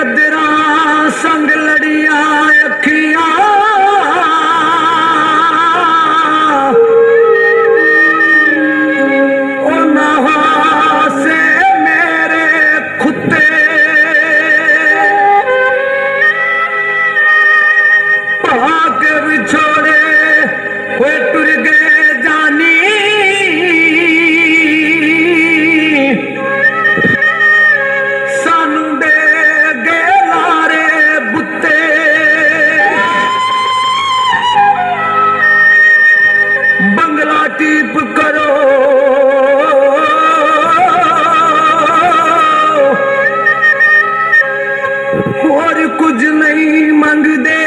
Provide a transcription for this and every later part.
गदरा संग लड़िया अखियां टीप करो और कुछ नहीं मंगदे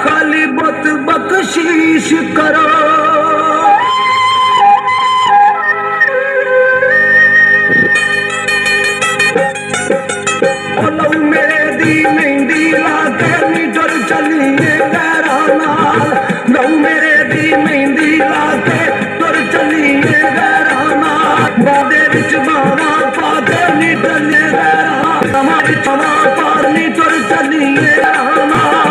खाली बुत बख्शीश करो लो मेरे दी मेहंदी लाके मीटर चलिए गैरा नाल लो मेरे दी मेहंदी लाके तुर चलिए गैरा नाल बादे विच बावा पाते नी टले गैरा हमारी छवा पार नी तुर चलिए गैरा नाल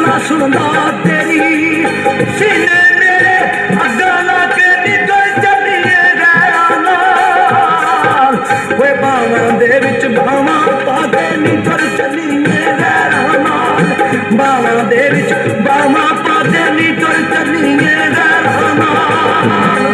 ਨਾ ਸੁਣਦਾ ਤੇਰੀ ਸੀਨੇ ਮੇਰੇ ਅੱਗਾ ਲਾ ਕੇ ਨਿਕਲ ਚੱਲੀਏ ਗੈਰਾਂ ਨਾਲ ਓਏ ਬਾਵਾਂ ਦੇ ਵਿੱਚ ਬਾਵਾਂ ਪਾ ਕੇ ਨਿਕਲ ਚੱਲੀਏ ਗੈਰਾਂ ਨਾਲ ਬਾਵਾਂ ਦੇ ਵਿੱਚ ਬਾਵਾਂ ਪਾ ਕੇ ਨਿਕਲ ਚੱਲੀਏ ਗੈਰਾਂ ਨਾਲ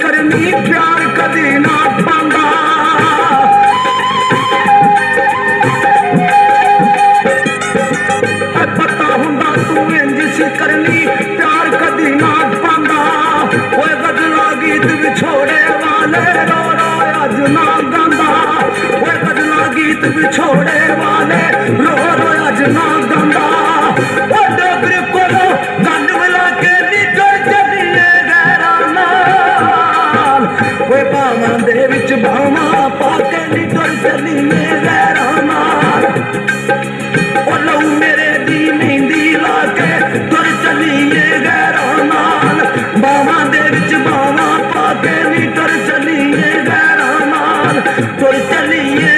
ਕਰਨੀ ਪਿਆਰ ਕਦੇ ਨਾ ਪਾਉਂਦਾ ਪਤਾ ਹੁੰਦਾ ਤੂੰ ਇੰਜ ਸੀ ਕਰਨੀ ਪਿਆਰ ਕਦੇ ਨਾ ਪਾਉਂਦਾ ਓਏ ਬਦਲਾ ਗੀਤ ਵਿਛੋੜੇ ਵਾਲੇ ਰੋ ਰੋ ਅੱਜ ਨਾ ਗਾਉਂਦਾ ਓਏ ਬਦਲਾ ਗੀਤ ਵਿਛੋੜੇ ਵਾਲੇ ਰੋ ਰੋ ਅੱਜ ਨਾ ਗਾਉਂਦਾ ਓ ਡੋਗਰੇ ਕੋਲੋਂ ਗੰਢ ਮਿਲਾ ਕੇ ਨਿਕਲ ਚੱਲੀਏ ਗੈਰਾਂ ਨਾਲ ਓਏ ਬਾਵਾਂ ਦੇ ਵਿੱਚ ਬਾਵਾਂ ਪਾ ਕੇ ਨਿਕਲ ਚੱਲੀਏ ਗੈਰਾਂ ਨਾਲ ਓ ਲਹੂ ਮੇਰੇ ਦੀ ਮਹਿੰਦੀ ਲਾ ਕੇ ਤੁਰ ਚੱਲੀਏ ਗੈਰਾਂ ਨਾਲ ਬਾਵਾਂ ਦੇ ਵਿੱਚ ਬਾਵਾਂ ਪਾ ਕੇ ਨਿਕਲ ਚੱਲੀਏ ਗੈਰਾਂ ਨਾਲ ਤੁਰ ਚੱਲੀਏ